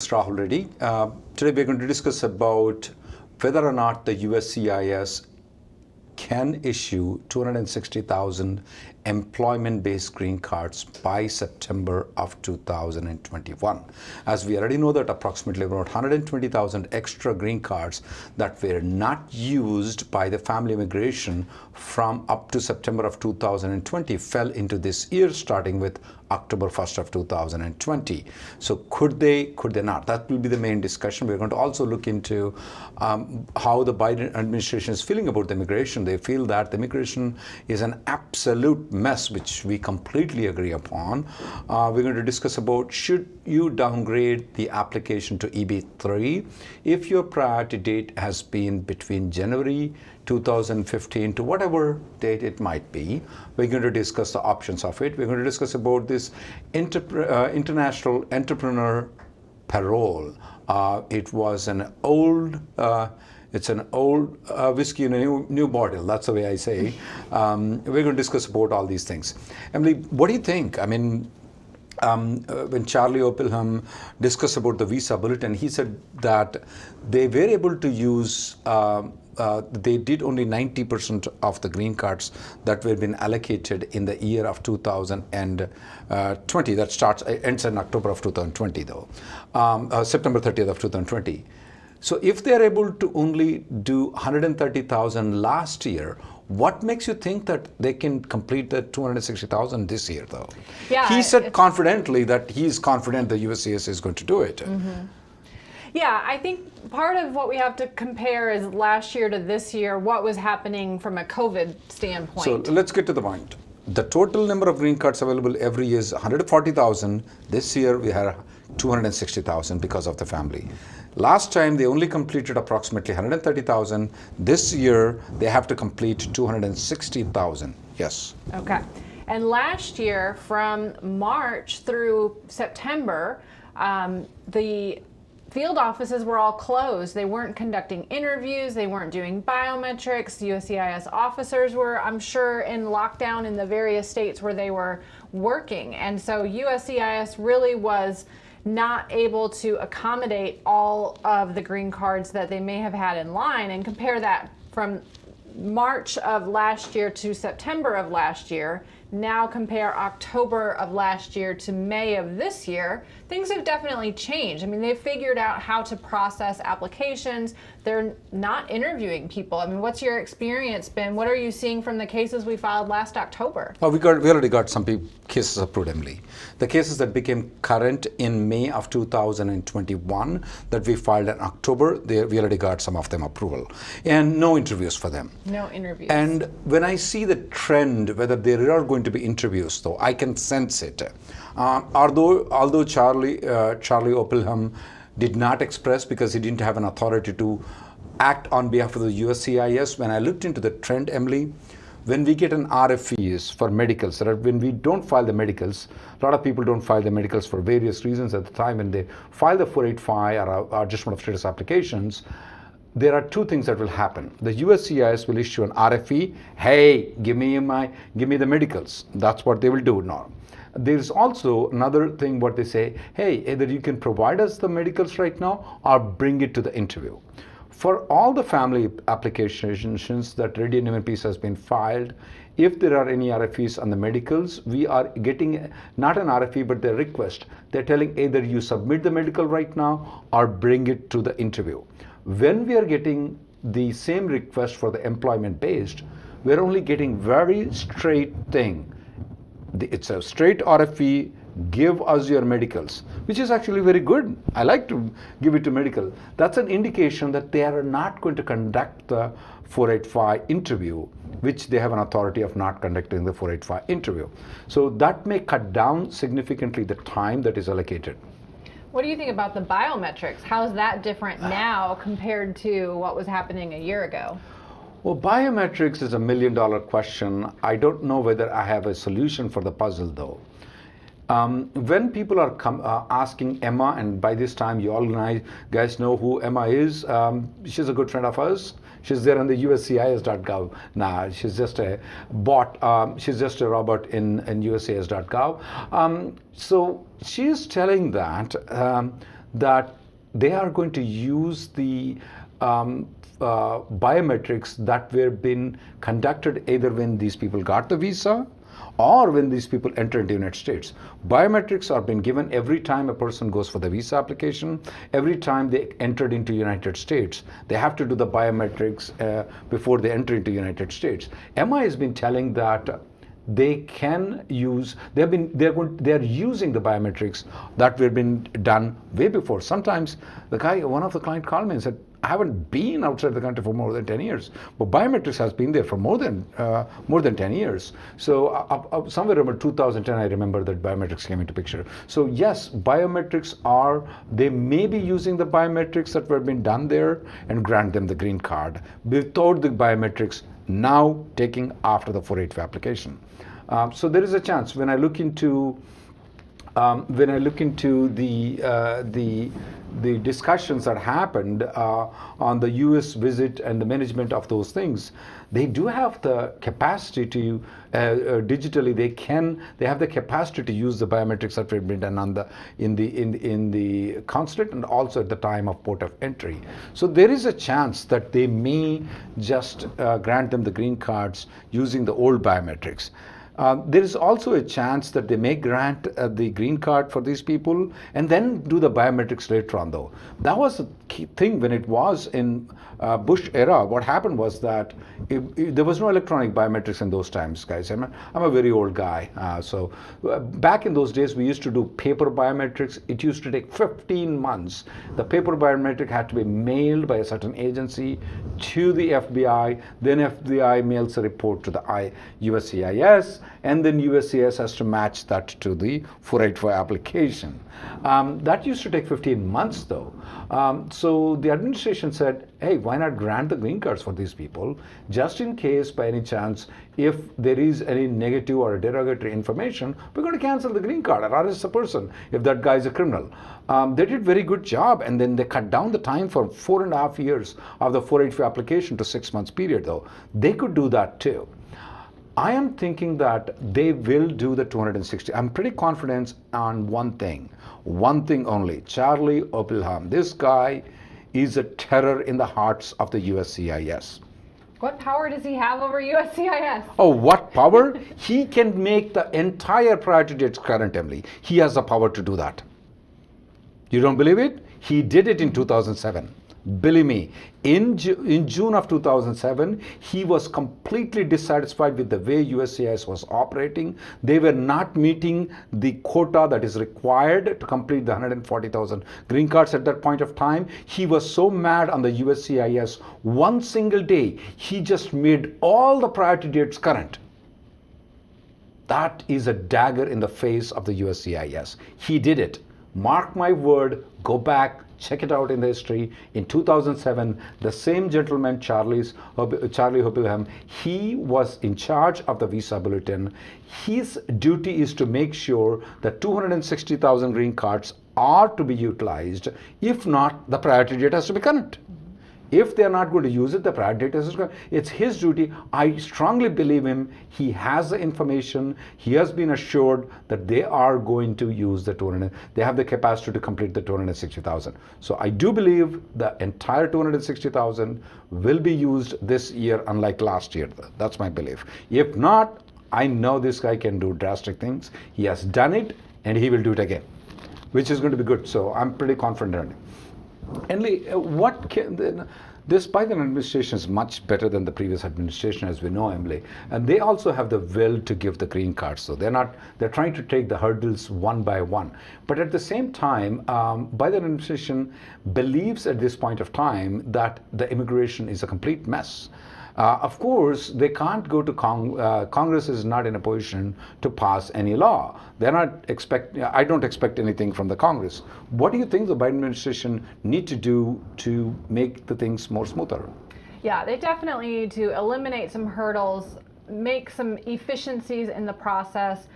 Rahul Reddy. Today we're going to discuss about whether or not the USCIS can issue 260,000 employment-based green cards by September of 2021. As we already know that approximately about 120,000 extra green cards that were not used by the family immigration from up to September of 2020 fell into this year, starting with October 1st of 2020. So could they not? That will be the main discussion. We're going to also look into how the Biden administration is feeling about the immigration. They feel that the immigration is an absolute mess, which we completely agree upon. We're going to discuss about should you downgrade the application to EB3 if your priority date has been between January 2015 to whatever date it might be. We're going to discuss the options of it. We're going to discuss about this international entrepreneur parole. It was an old it's an old whiskey in a new bottle. That's the way I say. We're going to discuss about all these things. Emily, what do you think? I mean, when Charlie Opelham discussed about the visa bulletin, he said that they were able to use, they did only 90% of the green cards that were been allocated in the year of 2020. That ends in October of 2020 though, September 30th of 2020. So if they're able to only do 130,000 last year, what makes you think that they can complete the 260,000 this year, though? Yeah, he said confidently that he's confident the USCIS is going to do it. Mm-hmm. Yeah, I think part of what we have to compare is last year to this year, what was happening from a COVID standpoint. So let's get to the point. The total number of green cards available every year is 140,000. This year we had 260,000 because of the family. Last time they only completed approximately 130,000. This year they have to complete 260,000. Yes. Okay. And last year from March through September, the field offices were all closed. They weren't conducting interviews. They weren't doing biometrics. USCIS officers were, I'm sure, in lockdown in the various states where they were working. And so USCIS really was not able to accommodate all of the green cards that they may have had in line. And compare that from March of last year to September of last year. Now compare October of last year to May of this year, things have definitely changed. I mean, they've figured out how to process applications. They're not interviewing people. I mean, what's your experience been? What are you seeing from the cases we filed last October? Oh, we already got some cases approved, Emily. The cases that became current in May of 2021 that we filed in October, we already got some of them approval. And no interviews for them. No interviews. And when I see the trend, whether there are going to be interviews, though, I can sense it. Although Charlie Opelham did not express because he didn't have an authority to act on behalf of the USCIS, when I looked into the trend, Emily, when we get an RFEs for medicals, when we don't file the medicals, a lot of people don't file the medicals for various reasons at the time when they file the 485 or adjustment of status applications. There are two things that will happen. The USCIS will issue an RFE. Hey, give me the medicals. That's what they will do now. There's also another thing what they say, hey, either you can provide us the medicals right now or bring it to the interview. For all the family applications that Reddy Neumann piece has been filed, if there are any RFEs on the medicals, we are getting not an RFE, but the request. They're telling either you submit the medical right now or bring it to the interview. When we are getting the same request for the employment-based, we're only getting very straight thing. It's a straight RFE, give us your medicals, which is actually very good. I like to give it to medical. That's an indication that they are not going to conduct the 485 interview, which they have an authority of not conducting the 485 interview. So that may cut down significantly the time that is allocated. What do you think about the biometrics? How is that different now compared to what was happening a year ago? Well, biometrics is $1 million question. I don't know whether I have a solution for the puzzle, though. When people are asking Emma, and by this time you all guys know who Emma is, she's a good friend of ours. She's there on the uscis.gov. Nah, she's just a bot. She's just a robot in uscis.gov. So she's telling that that they are going to use the biometrics that were been conducted either when these people got the visa or when these people enter into the United States. Biometrics are being given every time a person goes for the visa application, every time they entered into United States. They have to do the biometrics before they enter into United States. MI has been telling that they can use, they're using the biometrics that were been done way before. Sometimes one of the client called me and said, I haven't been outside the country for more than 10 years, but biometrics has been there for more than 10 years. So somewhere around 2010, I remember that biometrics came into picture. So yes, biometrics they may be using the biometrics that were being done there and grant them the green card without the biometrics now taking after the 485 application. So there is a chance when I look into the discussions that happened on the U.S. visit and the management of those things, they do have the capacity to digitally. They have the capacity to use the biometrics that have been done in the consulate and also at the time of port of entry. So there is a chance that they may just grant them the green cards using the old biometrics. There is also a chance that they may grant the green card for these people and then do the biometrics later on, though. That was the key thing when it was in Bush era. What happened was that there was no electronic biometrics in those times, guys. I'm a very old guy. So back in those days, we used to do paper biometrics. It used to take 15 months. The paper biometric had to be mailed by a certain agency to the FBI. Then FBI mails a report to the USCIS. And then USCIS has to match that to the 485 application. That used to take 15 months, though. So the administration said, hey, why not grant the green cards for these people, just in case, by any chance, if there is any negative or derogatory information, we're going to cancel the green card or arrest the person if that guy is a criminal. They did very good job, and then they cut down the time from 4.5 years of the 485 application to 6 months period, though. They could do that, too. I am thinking that they will do the 260. I'm pretty confident on one thing only. Charlie Opelham. This guy is a terror in the hearts of the USCIS. What power does he have over USCIS? Oh, what power? He can make the entire priority dates current, Emily. He has the power to do that. You don't believe it? He did it in 2007. Believe me, in June of 2007, he was completely dissatisfied with the way USCIS was operating. They were not meeting the quota that is required to complete the 140,000 green cards at that point of time. He was so mad on the USCIS. One single day, he just made all the priority dates current. That is a dagger in the face of the USCIS. He did it. Mark my word, go back, check it out in the history. In 2007, the same gentleman, Charlie Opelham, he was in charge of the visa bulletin. His duty is to make sure that 260,000 green cards are to be utilized. If not, the priority date has to be current. If they are not going to use it, the priority date is current. It's his duty. I strongly believe him. He has the information. He has been assured that they are going to use the 200. They have the capacity to complete the 260,000. So I do believe the entire 260,000 will be used this year, unlike last year. That's my belief. If not, I know this guy can do drastic things. He has done it, and he will do it again, which is going to be good. So I'm pretty confident. Emily, this Biden administration is much better than the previous administration, as we know, Emily, and they also have the will to give the green cards. So they're trying to take the hurdles one by one. But at the same time, Biden administration believes at this point of time that the immigration is a complete mess. Of course, they can't go to Congress is not in a position to pass any law. I don't expect anything from the Congress. What do you think the Biden administration need to do to make the things more smoother? Yeah, they definitely need to eliminate some hurdles, make some efficiencies in the process.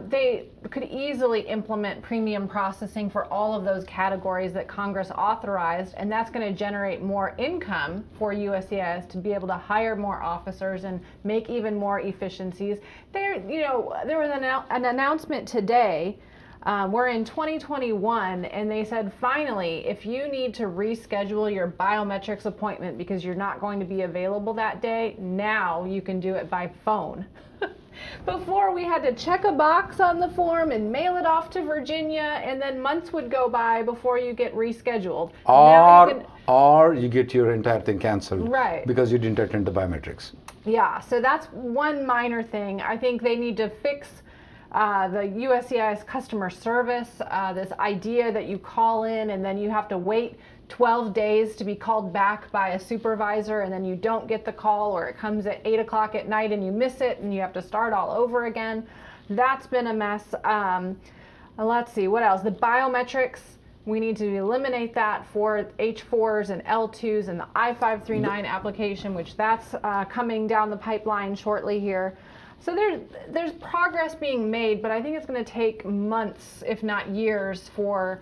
They could easily implement premium processing for all of those categories that Congress authorized, and that's going to generate more income for USCIS to be able to hire more officers and make even more efficiencies. There was an announcement today We're in 2021, and they said, finally, if you need to reschedule your biometrics appointment because you're not going to be available that day, now you can do it by phone. Before, we had to check a box on the form and mail it off to Virginia, and then months would go by before you get rescheduled. Or you get your entire thing canceled, right, because you didn't attend the biometrics. Yeah, so that's one minor thing. I think they need to fix the USCIS customer service, this idea that you call in and then you have to wait 12 days to be called back by a supervisor, and then you don't get the call, or it comes at 8 o'clock at night and you miss it and you have to start all over again. That's been a mess. Let's see, what else? The biometrics, we need to eliminate that for H4s and L2s and the I-539 application, which that's coming down the pipeline shortly here. So there's progress being made, but I think it's going to take months, if not years, to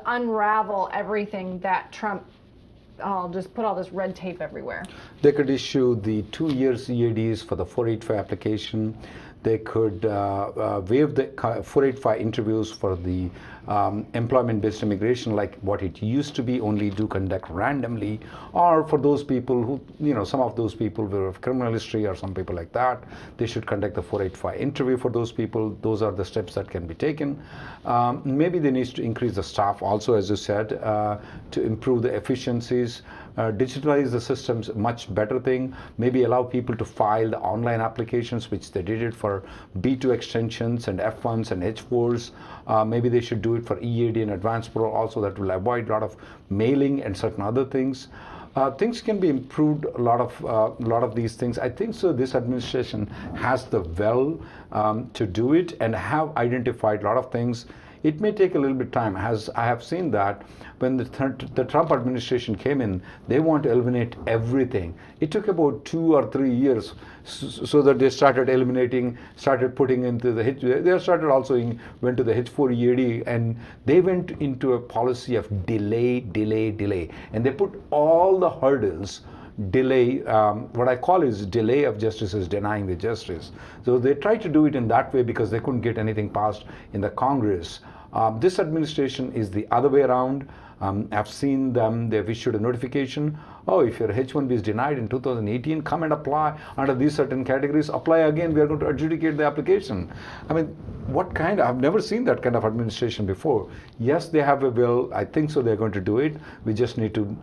unravel everything that Trump, I'll just put all this red tape everywhere. They could issue the 2-year EADs for the 485 application. They could waive the 485 interviews for the employment-based immigration, like what it used to be, only do conduct randomly, or for those people who, some of those people will have criminal history or some people like that, they should conduct the 485 interview for those people. Those are the steps that can be taken. Maybe they need to increase the staff also, as you said, to improve the efficiencies. Digitalize the systems, much better thing. Maybe allow people to file the online applications, which they did it for B2 extensions and F1s and H4s. Maybe they should do it for EAD and advanced parole also. That will avoid a lot of mailing and certain other things. Things can be improved, a lot of these things. I think so this administration has the will to do it and have identified a lot of things. It may take a little bit of time, as I have seen that when the Trump administration came in, they want to eliminate everything. It took about 2 or 3 years so that they started putting into the they started also went to the H4 EAD, and they went into a policy of delay, and they put all the hurdles. Delay, what I call is delay of justice is denying the justice. So they tried to do it in that way because they couldn't get anything passed in the Congress. This administration is the other way around. I've seen them, they've issued a notification. Oh, if your H-1B is denied in 2018, come and apply under these certain categories. Apply again, we are going to adjudicate the application. I mean, I've never seen that kind of administration before. Yes, they have a will. I think so they're going to do it. We just need to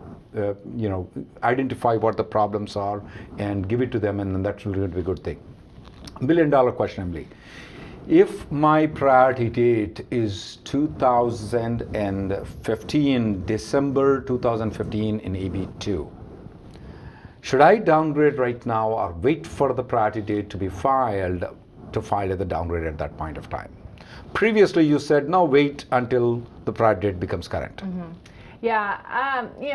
identify what the problems are and give it to them, and then that's going to be a good thing. $1 billion question, Emily. If my priority date is 2015, December 2015 in AB2, should I downgrade right now or wait for the priority date to be filed to file the downgrade at that point of time? Previously, you said, no, wait until the priority date becomes current. Mm-hmm. Yeah,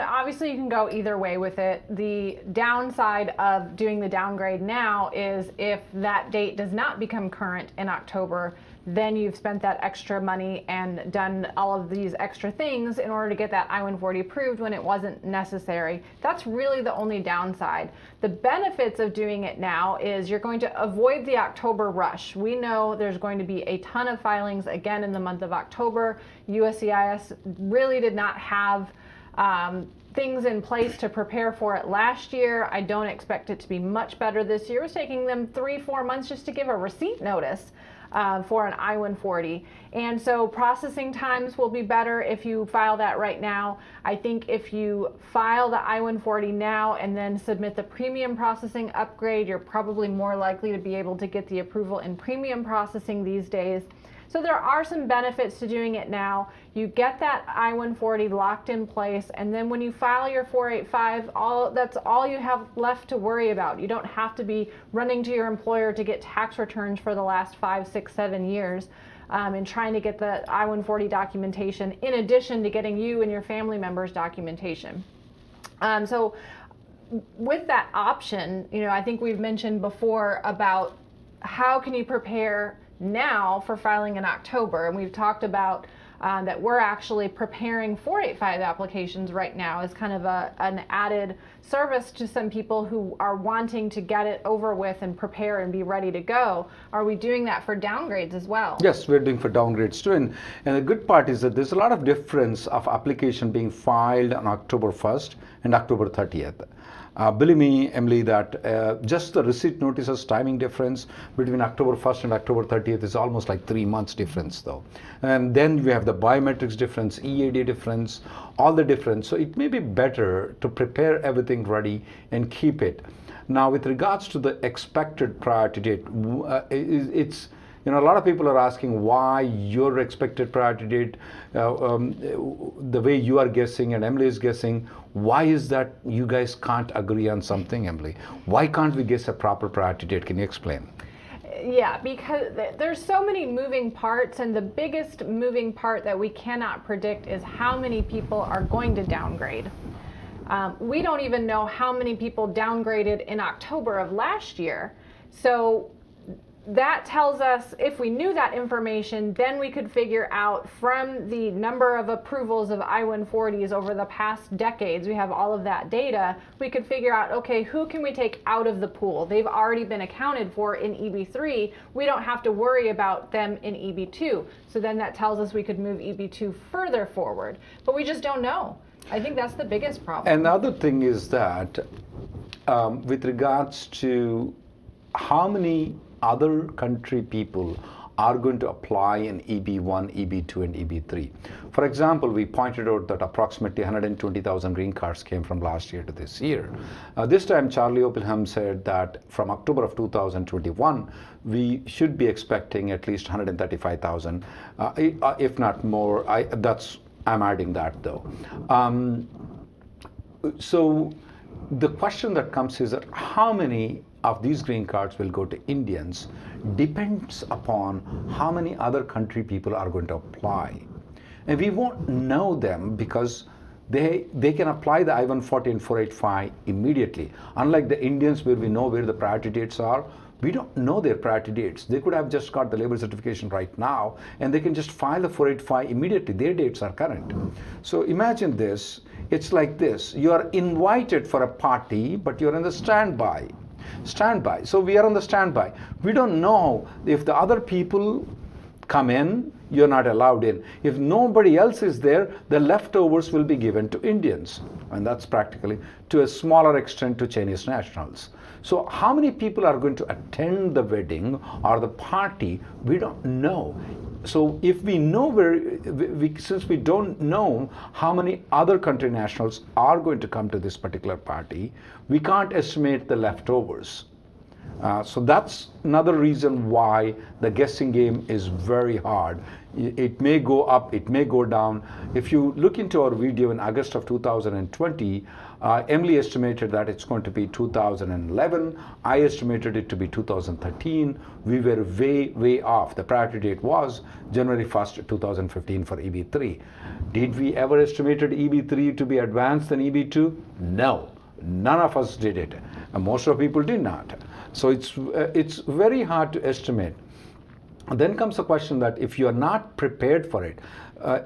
obviously you can go either way with it. The downside of doing the downgrade now is if that date does not become current in October, then you've spent that extra money and done all of these extra things in order to get that I-140 approved when it wasn't necessary. That's really the only downside. The benefits of doing it now is you're going to avoid the October rush. We know there's going to be a ton of filings again in the month of October. USCIS really did not have things in place to prepare for it last year. I don't expect it to be much better this year. It's taking them 3-4 months just to give a receipt notice for an I-140. And so processing times will be better if you file that right now. I think if you file the I-140 now and then submit the premium processing upgrade, you're probably more likely to be able to get the approval in premium processing these days. So there are some benefits to doing it now. You get that I-140 locked in place, and then when you file your 485, that's all you have left to worry about. You don't have to be running to your employer to get tax returns for the last 5, 6, 7 years and trying to get the I-140 documentation in addition to getting you and your family members documentation. So with that option, I think we've mentioned before about how can you prepare now for filing in October, and we've talked about that we're actually preparing 485 applications right now as kind of an added service to some people who are wanting to get it over with and prepare and be ready to go. Are we doing that for downgrades as well? Yes, we're doing for downgrades too. And the good part is that there's a lot of difference of application being filed on October 1st and October 30th. Believe me, Emily, that just the receipt notices timing difference between October 1st and October 30th is almost like 3 months difference though. And then we have the biometrics difference, EAD difference, all the difference. So it may be better to prepare everything ready and keep it. Now, with regards to the expected priority date, it's, you know, a lot of people are asking why your expected priority date, the way you are guessing and Emily is guessing, why is that you guys can't agree on something, Emily? Why can't we guess a proper priority date? Can you explain? Yeah, because there's so many moving parts, and the biggest moving part that we cannot predict is how many people are going to downgrade. We don't even know how many people downgraded in October of last year. So that tells us, if we knew that information, then we could figure out from the number of approvals of I-140s over the past decades, we have all of that data, we could figure out, okay, who can we take out of the pool? They've already been accounted for in EB3. We don't have to worry about them in EB2. So then that tells us we could move EB2 further forward. But we just don't know. I think that's the biggest problem. And the other thing is that with regards to how many other country people are going to apply in EB1, EB2, and EB3. For example, we pointed out that approximately 120,000 green cards came from last year to this year. This time, Charlie Oppenheim said that from October of 2021, we should be expecting at least 135,000, if not more. I'm adding that though. So the question that comes is that how many of these green cards will go to Indians depends upon how many other country people are going to apply. And we won't know them because they can apply the I-140 and 485 immediately. Unlike the Indians where we know where the priority dates are, we don't know their priority dates. They could have just got the labor certification right now and they can just file the 485 immediately. Their dates are current. So imagine this, it's like this. You are invited for a party, but you're in the standby. So we are on the standby. We don't know if the other people come in, you're not allowed in. If nobody else is there, the leftovers will be given to Indians. And that's practically to a smaller extent to Chinese nationals. So how many people are going to attend the wedding or the party, we don't know. So if we know since we don't know how many other country nationals are going to come to this particular party, we can't estimate the leftovers. So that's another reason why the guessing game is very hard. It may go up, it may go down. If you look into our video in August of 2020, Emily estimated that it's going to be 2011. I estimated it to be 2013. We were way off. The priority date was January 1st, 2015 for EB3. Did we ever estimated EB3 to be advanced than EB2? No, none of us did it. And most of people did not. So it's very hard to estimate. Then comes the question that if you are not prepared for it,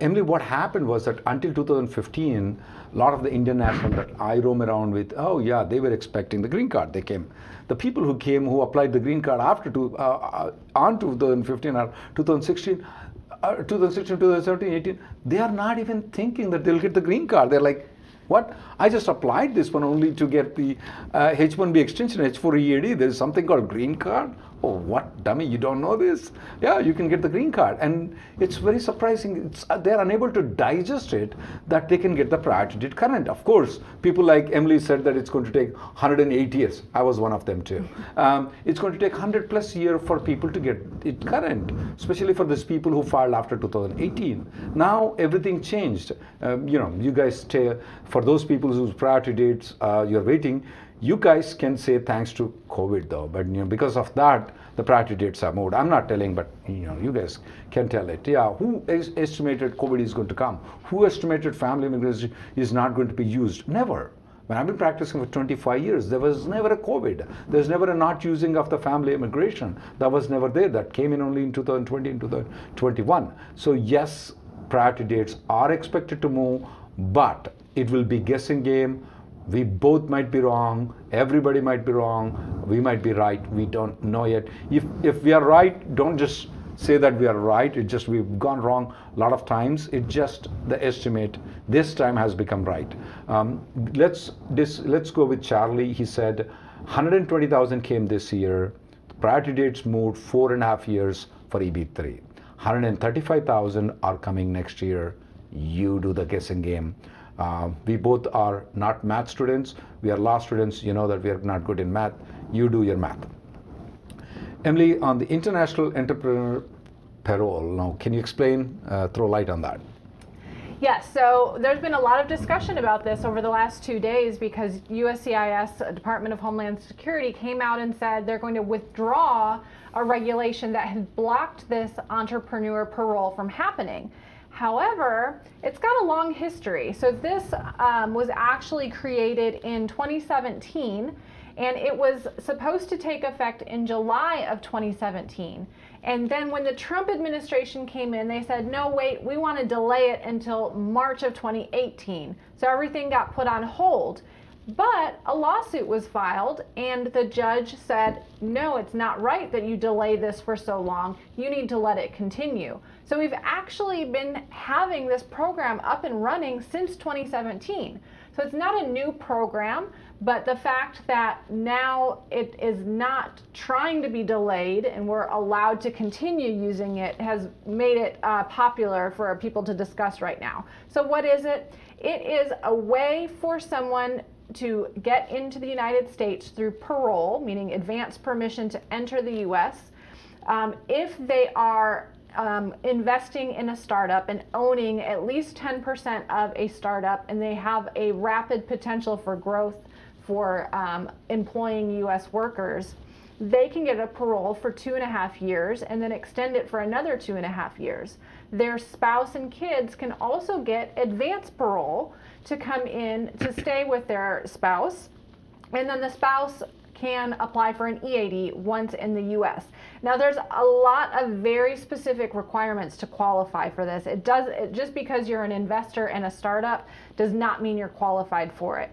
Emily, what happened was that until 2015, a lot of the Indian nationals that I roam around with, oh yeah, they were expecting the green card. They came. The people who came, who applied the green card after on 2015 or 2016, 2017, 18, they are not even thinking that they'll get the green card. They're like, what? I just applied this one only to get the H1B extension, H4 EAD. There's something called green card. Oh, what, dummy, you don't know this? Yeah, you can get the green card. And it's very surprising. They're unable to digest it that they can get the priority date current. Of course, people like Emily said that it's going to take 108 years. I was one of them too. It's going to take 100 plus years for people to get it current, especially for these people who filed after 2018. Now everything changed. You guys stay, for those people whose priority dates you're waiting, you guys can say thanks to COVID though, but because of that, the priority dates are moved. I'm not telling, but you guys can tell it. Yeah, who estimated COVID is going to come? Who estimated family immigration is not going to be used? Never. When I've been practicing for 25 years, there was never a COVID. There's never a not using of the family immigration. That was never there. That came in only in 2020 and 2021. So yes, priority dates are expected to move, but it will be guessing game. We both might be wrong, everybody might be wrong, we might be right, we don't know yet. If we are right, don't just say that we are right, it's just we've gone wrong a lot of times. It's just the estimate this time has become right. Let's go with Charlie. He said 120,000 came this year. Priority dates moved 4.5 years for EB3. 135,000 are coming next year. You do the guessing game. We both are not math students. We are law students. You know that we are not good in math. You do your math. Emily, on the international entrepreneur parole, now can you explain, throw light on that? Yes, so there's been a lot of discussion about this over the last 2 days because USCIS, Department of Homeland Security, came out and said they're going to withdraw a regulation that had blocked this entrepreneur parole from happening. However, it's got a long history. So this was actually created in 2017, and it was supposed to take effect in July of 2017. And then when the Trump administration came in, they said, no, wait, we want to delay it until March of 2018. So everything got put on hold. But a lawsuit was filed, and the judge said, no, it's not right that you delay this for so long. You need to let it continue. So we've actually been having this program up and running since 2017. So it's not a new program, but the fact that now it is not trying to be delayed and we're allowed to continue using it has made it popular for people to discuss right now. So what is it? It is a way for someone to get into the United States through parole, meaning advance permission to enter the US, if they are investing in a startup and owning at least 10% of a startup, and they have a rapid potential for growth for employing US workers, they can get a parole for 2.5 years and then extend it for another 2.5 years. Their spouse and kids can also get advance parole to come in to stay with their spouse, and then the spouse can apply for an EAD once in the US. Now there's a lot of very specific requirements to qualify for this. Just because you're an investor in a startup does not mean you're qualified for it.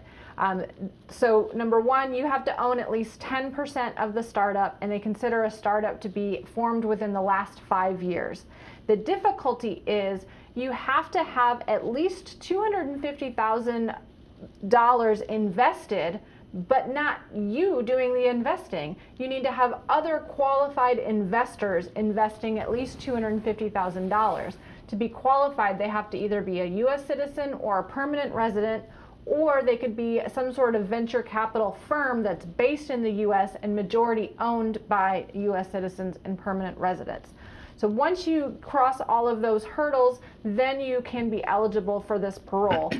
So number one, you have to own at least 10% of the startup, and they consider a startup to be formed within the last 5 years. The difficulty is you have to have at least $250,000 invested, but not you doing the investing. You need to have other qualified investors investing at least $250,000. To be qualified, they have to either be a US citizen or a permanent resident, or they could be some sort of venture capital firm that's based in the US and majority owned by US citizens and permanent residents. So once you cross all of those hurdles, then you can be eligible for this parole.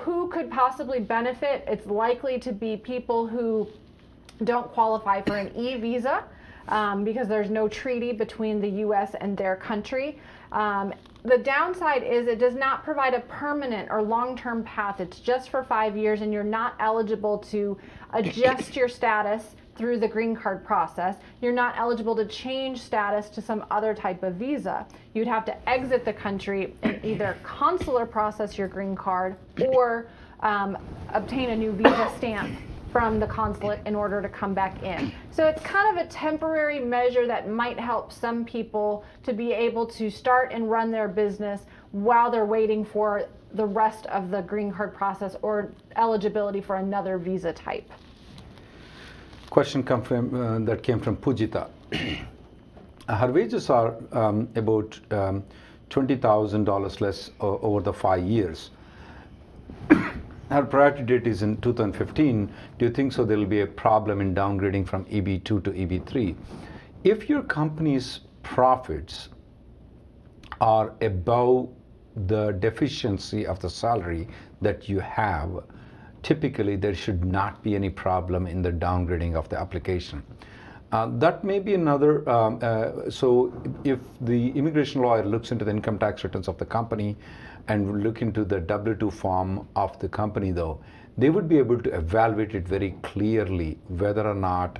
Who could possibly benefit? It's likely to be people who don't qualify for an e-visa because there's no treaty between the US and their country. The downside is it does not provide a permanent or long-term path. It's just for 5 years, and you're not eligible to adjust your status through the green card process. You're not eligible to change status to some other type of visa. You'd have to exit the country and either consular process your green card or obtain a new visa stamp from the consulate in order to come back in. So it's kind of a temporary measure that might help some people to be able to start and run their business while they're waiting for the rest of the green card process or eligibility for another visa type. Question that came from Pujita. Her wages are about $20,000 less over the 5 years. Her priority date is in 2015. Do you think so there will be a problem in downgrading from EB2 to EB3? If your company's profits are above the deficiency of the salary that you have, typically there should not be any problem in the downgrading of the application. That may be another, so if the immigration lawyer looks into the income tax returns of the company and look into the W-2 form of the company though, they would be able to evaluate it very clearly whether or not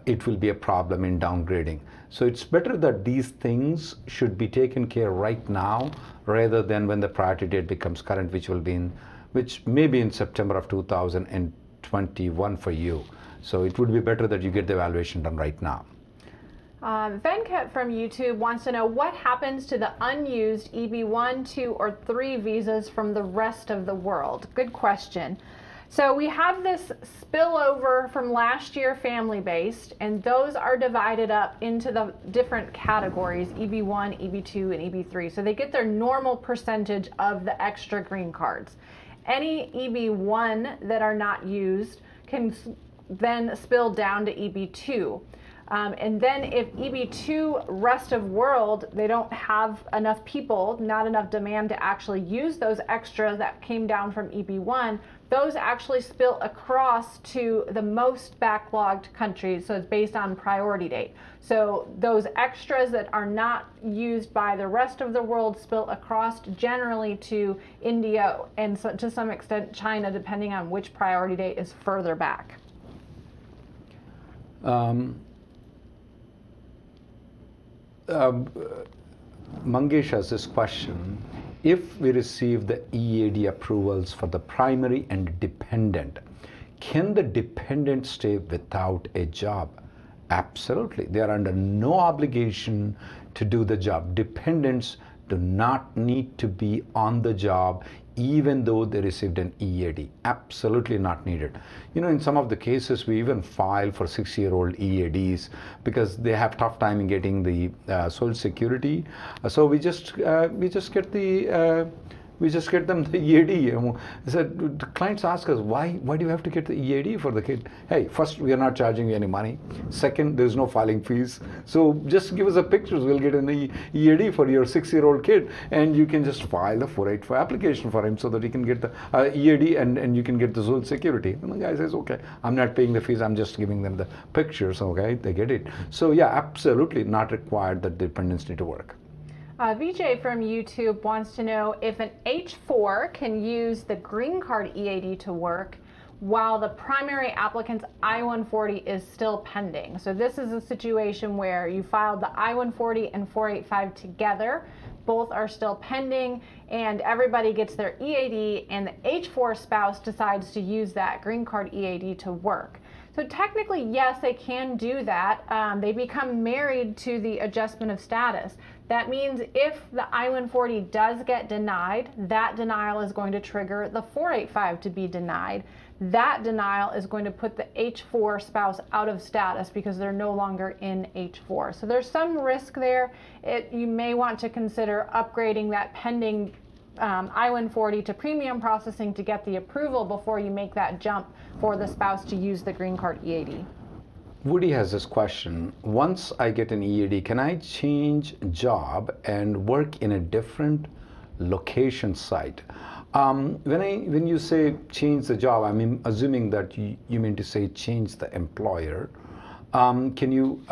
it will be a problem in downgrading. So it's better that these things should be taken care right now rather than when the priority date becomes current, which may be in September of 2021 for you. So it would be better that you get the evaluation done right now. Venkat from YouTube wants to know what happens to the unused EB1, 2, or 3 visas from the rest of the world. Good question. So we have this spillover from last year family-based, and those are divided up into the different categories, EB1, EB2, and EB3. So they get their normal percentage of the extra green cards. Any EB1 that are not used can then spill down to EB2. And then if EB2 rest of world, they don't have enough people, not enough demand to actually use those extras that came down from EB1, those actually spill across to the most backlogged countries. So it's based on priority date. So those extras that are not used by the rest of the world spill across generally to India and so, to some extent China, depending on which priority date is further back. Mangesh has this question. If we receive the EAD approvals for the primary and dependent, can the dependent stay without a job? Absolutely. They are under no obligation to do the job. Dependents do not need to be on the job even though they received an EAD. Absolutely not needed. You know, in some of the cases, we even file for 6-year-old EADs because they have tough time in getting the Social Security. So we just get them the EAD. So the clients ask us, why do you have to get the EAD for the kid? Hey, first, we are not charging you any money. Second, there's no filing fees. So just give us the pictures. We'll get an EAD for your 6-year-old kid, and you can just file a 485 application for him so that he can get the EAD and you can get the Social Security. And the guy says, okay, I'm not paying the fees. I'm just giving them the pictures. Okay, they get it. So yeah, absolutely not required that dependents need to work. VJ from YouTube wants to know if an H4 can use the green card EAD to work while the primary applicant's I-140 is still pending. So this is a situation where you filed the I-140 and 485 together. Both are still pending, and everybody gets their EAD, and the H4 spouse decides to use that green card EAD to work. So technically, yes, they can do that. They become married to the adjustment of status. That means if the I-140 does get denied, that denial is going to trigger the 485 to be denied. That denial is going to put the H4 spouse out of status because they're no longer in H4. So there's some risk there. You may want to consider upgrading that pending I-140 to premium processing to get the approval before you make that jump for the spouse to use the green card EAD. Woody has this question. Once I get an EAD, can I change job and work in a different location site? When you say change the job, I'm assuming that you mean to say change the employer. Can you,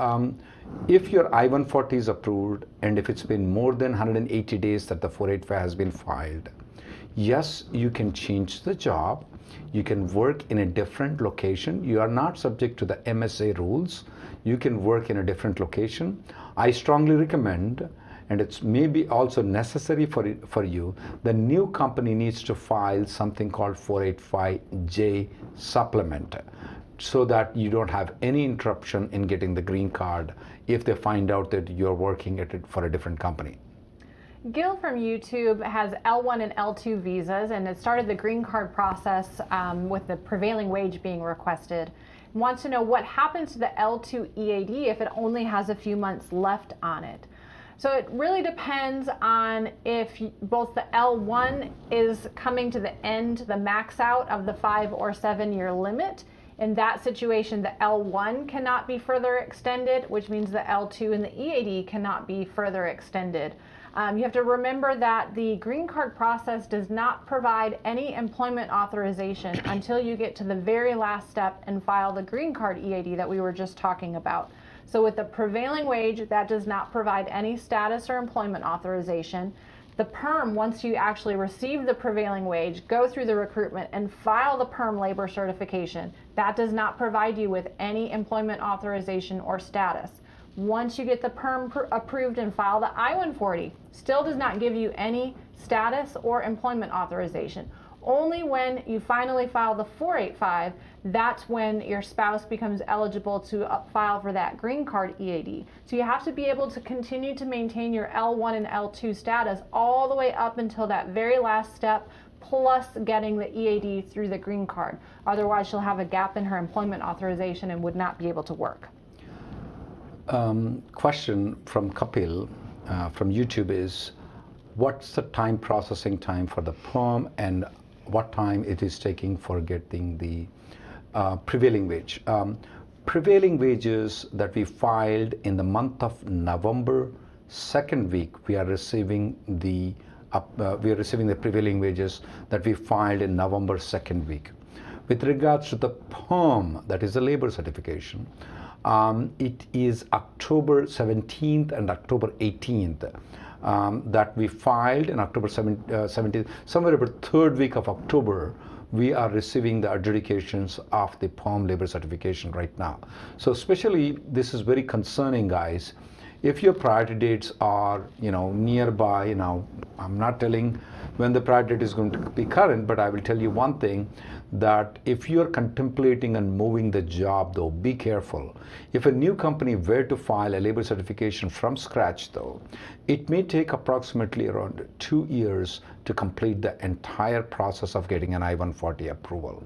if your I-140 is approved and if it's been more than 180 days that the 485 has been filed, yes, you can change the job. You can work in a different location. You are not subject to the MSA rules. You can work in a different location. I strongly recommend, and it's maybe also necessary for you, the new company needs to file something called 485J supplement so that you don't have any interruption in getting the green card if they find out that you're working at it for a different company. Gil from YouTube has L1 and L2 visas and has started the green card process with the prevailing wage being requested. Wants to know what happens to the L2 EAD if it only has a few months left on it. So it really depends on if both the L1 is coming to the end, the max out of the 5 or 7 year limit. In that situation, the L1 cannot be further extended, which means the L2 and the EAD cannot be further extended. You have to remember that the green card process does not provide any employment authorization until you get to the very last step and file the green card EAD that we were just talking about. So with the prevailing wage, that does not provide any status or employment authorization. The Perm, once you actually receive the prevailing wage, go through the recruitment and file the Perm labor certification, that does not provide you with any employment authorization or status. Once you get the Perm approved and file the I-140, still does not give you any status or employment authorization. Only when you finally file the 485, that's when your spouse becomes eligible to file for that green card EAD. So you have to be able to continue to maintain your L1 and L2 status all the way up until that very last step, plus getting the EAD through the green card. Otherwise, she'll have a gap in her employment authorization and would not be able to work. Question from Kapil from YouTube is, what's the processing time for the Perm, and what time it is taking for getting the prevailing wage? Prevailing wages that we filed in the month of November, second week, we are receiving the prevailing wages that we filed in November second week. With regards to the Perm, that is the labor certification, it is October 17th and October 18th. That we filed in October 17th, somewhere about third week of October, we are receiving the adjudications of the Perm labor certification right now. So especially, this is very concerning, guys. If your priority dates are, nearby, I'm not telling when the priority date is going to be current, but I will tell you one thing, that if you're contemplating on moving the job, though, be careful. If a new company were to file a labor certification from scratch, though, it may take approximately around 2 years to complete the entire process of getting an I-140 approval.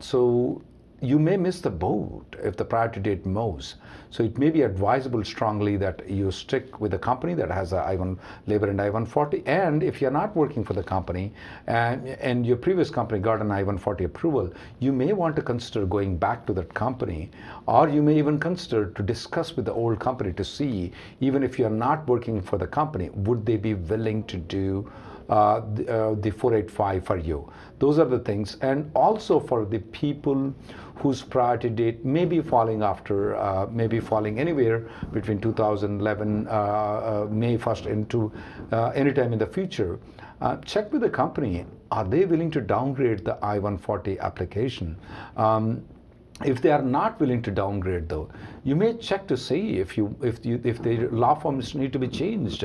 So you may miss the boat if the priority date moves. So it may be advisable strongly that you stick with a company that has a I-1 labor and I-140. And if you're not working for the company and your previous company got an I-140 approval, you may want to consider going back to that company, or you may even consider to discuss with the old company to see, even if you're not working for the company, would they be willing to do the 485 for you. Those are the things. And also for the people whose priority date may be falling after, maybe falling anywhere between 2011 May 1st into anytime in the future, check with the company. Are they willing to downgrade the I-140 application? If they are not willing to downgrade, though, you may check to see if the law forms need to be changed.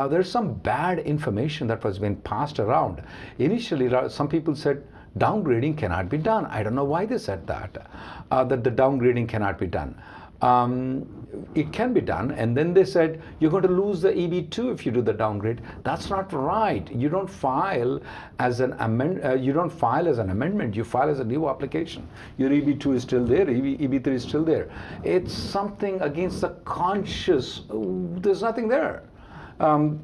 There's some bad information that was being passed around. Initially, some people said downgrading cannot be done. I don't know why they said that the downgrading cannot be done. It can be done, and then they said you're going to lose the EB2 if you do the downgrade. That's not right. You don't file as an amendment. You don't file as an amendment. You file as a new application. Your EB2 is still there. EB3 is still there. It's something against the conscious. There's nothing there.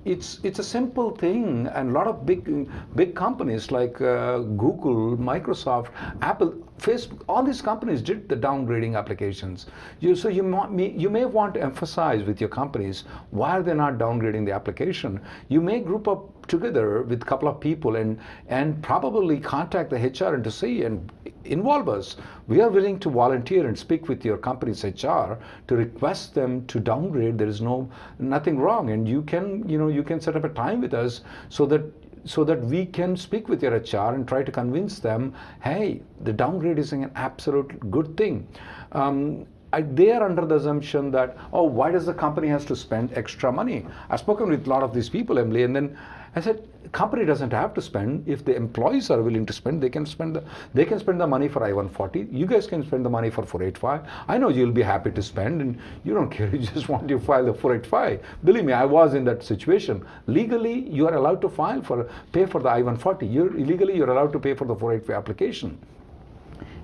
It's a simple thing, and a lot of big companies like Google, Microsoft, Apple, Facebook, all these companies did the downgrading applications. So you may want to emphasize with your companies why are they not downgrading the application. You may group up together with a couple of people and probably contact the HR and to see and involve us. We are willing to volunteer and speak with your company's HR to request them to downgrade. There is nothing wrong, and you can set up a time with us so that we can speak with your HR and try to convince them, hey, the downgrade is an absolute good thing. They are under the assumption that, oh, why does the company has to spend extra money? I've spoken with a lot of these people, Emily, and then I said, company doesn't have to spend. If the employees are willing to spend, they can spend the money for I-140. You guys can spend the money for 485. I know you'll be happy to spend, and you don't care. You just want to file the 485. Believe me, I was in that situation. Legally, you are allowed to pay for the I-140. Illegally, you're allowed to pay for the 485 application.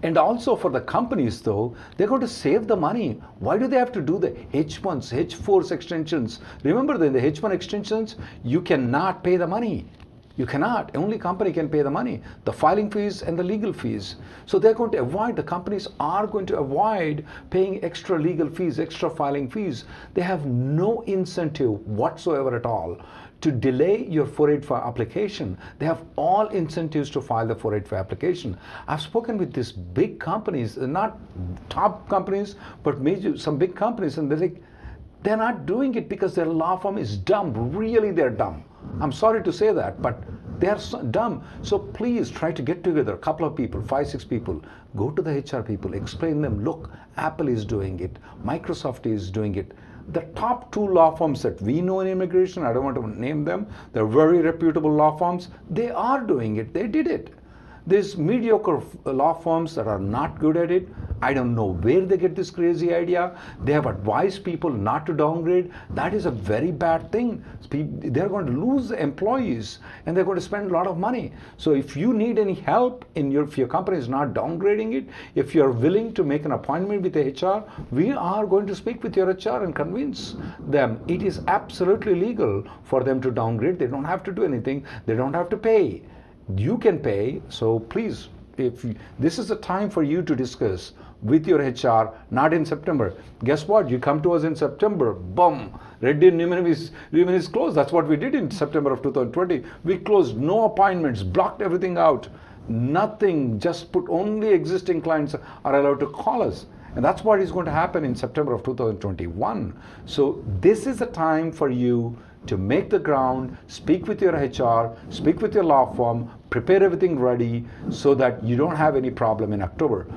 And also for the companies, though, they're going to save the money. Why do they have to do the H1s, H4s extensions? Remember that in the H1 extensions, you cannot pay the money. You cannot. Only company can pay the money, the filing fees and the legal fees. So they're going to avoid, the companies are going to avoid paying extra legal fees, extra filing fees. They have no incentive whatsoever at all to delay your 485 application. They have all incentives to file the 485 application. I've spoken with these big companies, not top companies, but some big companies, and they're like, They're not doing it because their law firm is dumb. Really, they're dumb. I'm sorry to say that, but they're so dumb. So please try to get together, a couple of people, 5, 6 people, go to the HR people, explain them, look, Apple is doing it, Microsoft is doing it. The top 2 law firms that we know in immigration, I don't want to name them, they're very reputable law firms, they are doing it, they did it. There's mediocre law firms that are not good at it. I don't know where they get this crazy idea. They have advised people not to downgrade. That is a very bad thing. They're going to lose employees and they're going to spend a lot of money. So if you need any help if your company is not downgrading it, if you're willing to make an appointment with the HR, we are going to speak with your HR and convince them it is absolutely legal for them to downgrade. They don't have to do anything. They don't have to pay. You can pay, so please, this is the time for you to discuss with your HR, not in September. Guess what? You come to us in September, boom, Reddy Neumann is closed. That's what we did in September of 2020. We closed no appointments, blocked everything out, nothing, just put only existing clients are allowed to call us. And that's what is going to happen in September of 2021. So this is the time for you to make the ground, speak with your HR, speak with your law firm, prepare everything ready so that you don't have any problem in October.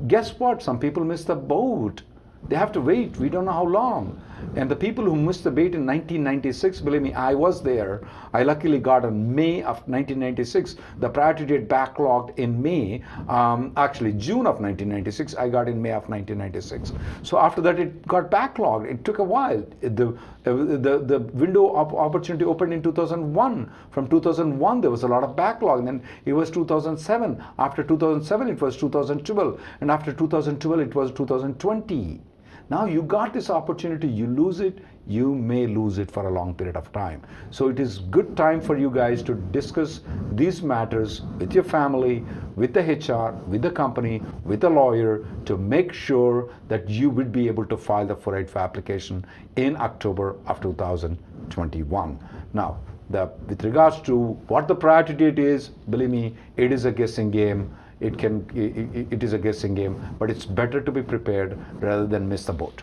Guess what? Some people miss the boat. They have to wait. We don't know how long. And the people who missed the boat in 1996, believe me, I was there. I luckily got in May of 1996. The priority date backlogged in May, actually June of 1996. I got in May of 1996. So after that, it got backlogged. It took a while. The window of opportunity opened in 2001. From 2001, there was a lot of backlog. And then it was 2007. After 2007, it was 2012. And after 2012, it was 2020. Now you got this opportunity, you lose it, you may lose it for a long period of time. So it is good time for you guys to discuss these matters with your family, with the HR, with the company, with the lawyer, to make sure that you would be able to file the 485 application in October of 2021. Now, with regards to what the priority date is, believe me, it is a guessing game. It is a guessing game, but it's better to be prepared rather than miss the boat.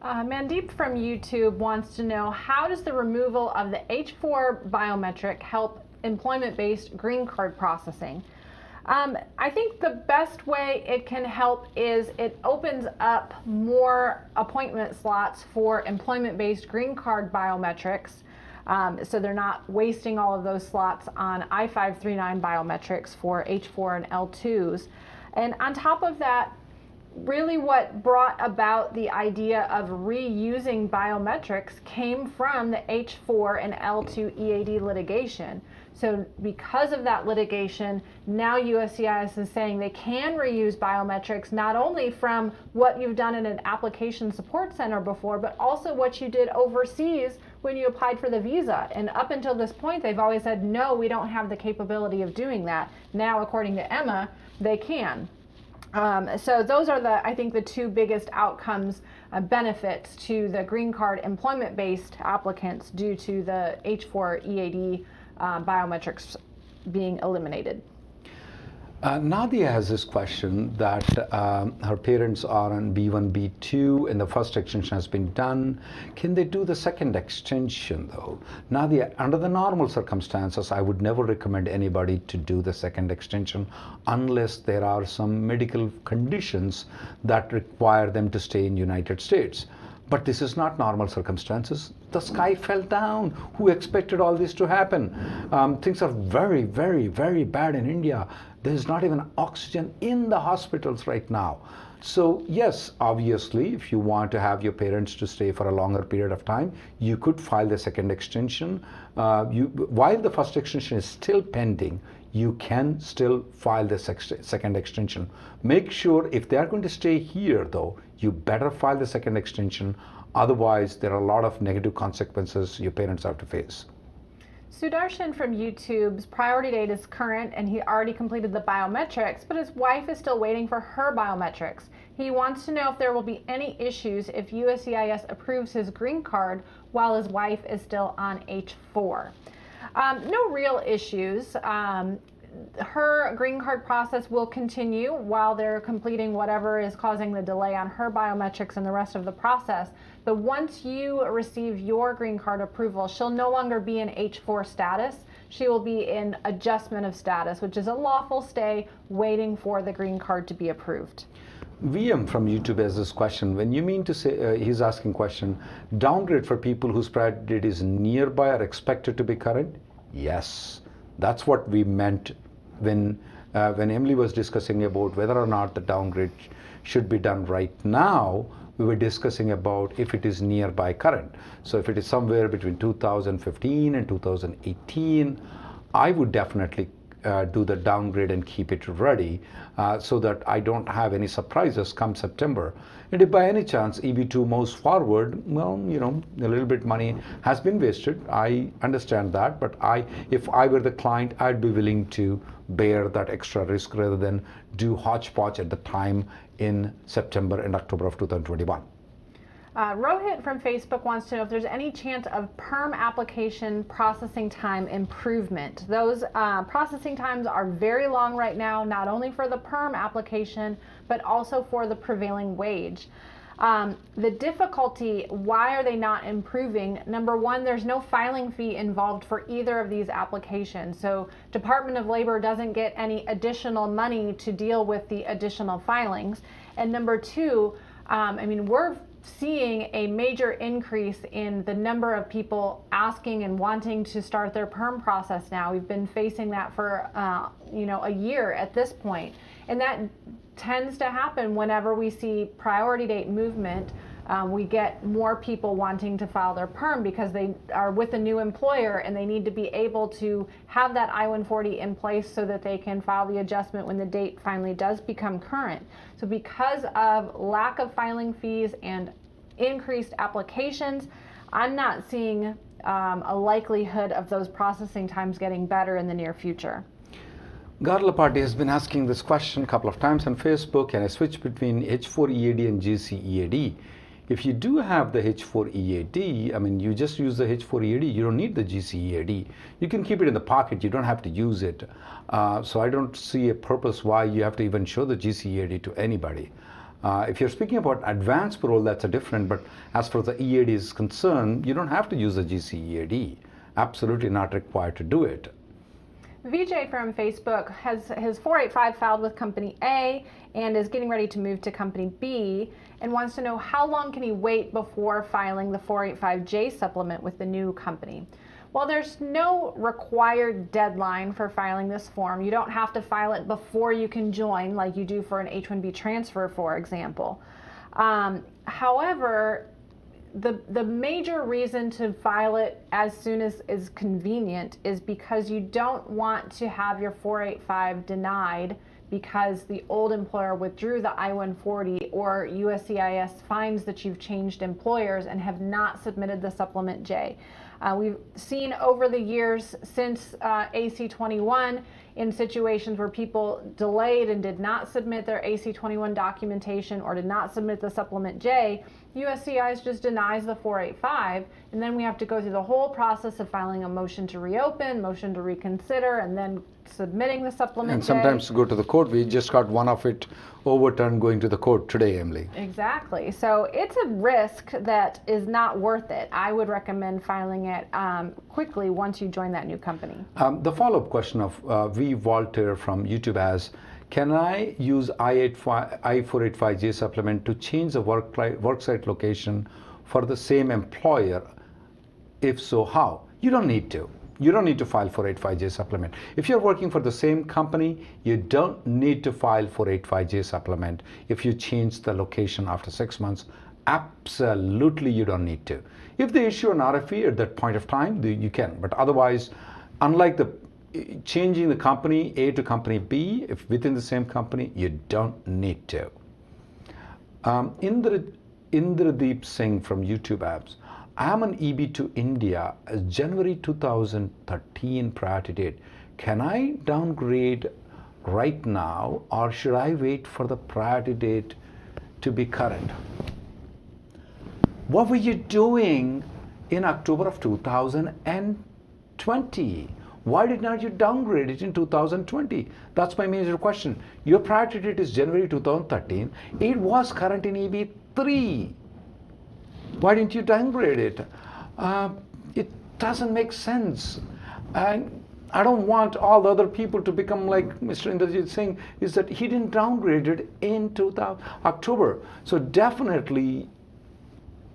Mandeep from YouTube wants to know, how does the removal of the H4 biometric help employment-based green card processing? I think the best way it can help is it opens up more appointment slots for employment-based green card biometrics. So they're not wasting all of those slots on I-539 biometrics for H4 and L2s. And on top of that, really what brought about the idea of reusing biometrics came from the H4 and L2 EAD litigation. So because of that litigation, now USCIS is saying they can reuse biometrics not only from what you've done in an application support center before, but also what you did overseas when you applied for the visa. And up until this point, they've always said, no, we don't have the capability of doing that. Now, according to Emma, they can. So those are I think the 2 biggest outcomes, benefits to the green card employment-based applicants due to the H4 EAD biometrics being eliminated. Nadia has this question that her parents are on B1, B2, and the first extension has been done. Can they do the second extension though? Nadia, under the normal circumstances, I would never recommend anybody to do the second extension unless there are some medical conditions that require them to stay in United States. But this is not normal circumstances. The sky fell down. Who expected all this to happen? Things are very, very, very bad in India. There's not even oxygen in the hospitals right now. So yes, obviously, if you want to have your parents to stay for a longer period of time, you could file the second extension. While the first extension is still pending, you can still file the second extension. Make sure if they are going to stay here though, you better file the second extension. Otherwise, there are a lot of negative consequences your parents have to face. Sudarshan from YouTube's priority date is current and he already completed the biometrics, but his wife is still waiting for her biometrics. He wants to know if there will be any issues if USCIS approves his green card while his wife is still on H4. No real issues. her green card process will continue while they're completing whatever is causing the delay on her biometrics and the rest of the process. But once you receive your green card approval, she'll no longer be in H4 status. She will be in adjustment of status, which is a lawful stay waiting for the green card to be approved. VM from YouTube has this question. When you mean to say, he's asking question, downgrade for people whose priority date is nearby or expected to be current? Yes, that's what we meant when Emily was discussing about whether or not the downgrade should be done right now. We were discussing about if it is nearby current. So if it is somewhere between 2015 and 2018, I would definitely do the downgrade and keep it ready so that I don't have any surprises come September. And if by any chance EB2 moves forward, well, you know, a little bit money has been wasted. I understand that, but if I were the client, I'd be willing to bear that extra risk rather than do hodgepodge at the time in September and October of 2021. Rohit from Facebook wants to know if there's any chance of Perm application processing time improvement. Those processing times are very long right now, not only for the Perm application, but also for the prevailing wage. The difficulty, why are they not improving? Number one, there's no filing fee involved for either of these applications. So Department of Labor doesn't get any additional money to deal with the additional filings. And number two, we're seeing a major increase in the number of people asking and wanting to start their Perm process now. We've been facing that for a year at this point, and that tends to happen whenever we see priority date movement. We get more people wanting to file their Perm because they are with a new employer and they need to be able to have that I-140 in place so that they can file the adjustment when the date finally does become current. So because of lack of filing fees and increased applications, I'm not seeing a likelihood of those processing times getting better in the near future. Garlapati has been asking this question a couple of times on Facebook. Can I switch between H4 EAD and GC EAD? If you do have the H4 EAD, you just use the H4 EAD. You don't need the GC EAD. You can keep it in the pocket. You don't have to use it. So I don't see a purpose why you have to even show the GC EAD to anybody. If you're speaking about advanced parole, that's a different. But as far as the EAD is concerned, you don't have to use the GC EAD. Absolutely not required to do it. VJ from Facebook has his 485 filed with company A and is getting ready to move to company B and wants to know how long can he wait before filing the 485J supplement with the new company. Well, there's no required deadline for filing this form. You don't have to file it before you can join like you do for an H-1B transfer, for example. However, the major reason to file it as soon as is convenient is because you don't want to have your 485 denied because the old employer withdrew the I-140 or USCIS finds that you've changed employers and have not submitted the supplement J. We've seen over the years since AC-21 in situations where people delayed and did not submit their AC-21 documentation or did not submit the supplement J, USCIS just denies the 485, and then we have to go through the whole process of filing a motion to reopen, motion to reconsider, and then submitting the supplement and J. sometimes go to the court. We just got one of it overturned going to the court today, Emily. Exactly. So it's a risk that is not worth it. I would recommend filing it quickly once you join that new company. The follow-up question of V. Walter from YouTube has, can I use I-485J supplement to change the worksite location for the same employer? If so, how? You don't need to. You don't need to file 485J supplement. If you're working for the same company, you don't need to file 485J supplement. If you change the location after 6 months, absolutely you don't need to. If they issue an RFE at that point of time, you can. But otherwise, unlike changing the company A to company B, if within the same company, you don't need to. Indradeep Singh from YouTube apps. I'm an EB to India as January 2013 priority date. Can I downgrade right now or should I wait for the priority date to be current? What were you doing in October of 2020? Why did not you downgrade it in 2020? That's my major question. Your priority date is January 2013. It was current in EB3. Why didn't you downgrade it? It doesn't make sense. And I don't want all the other people to become like Mr. Indrajit Singh, is that he didn't downgrade it in October. So definitely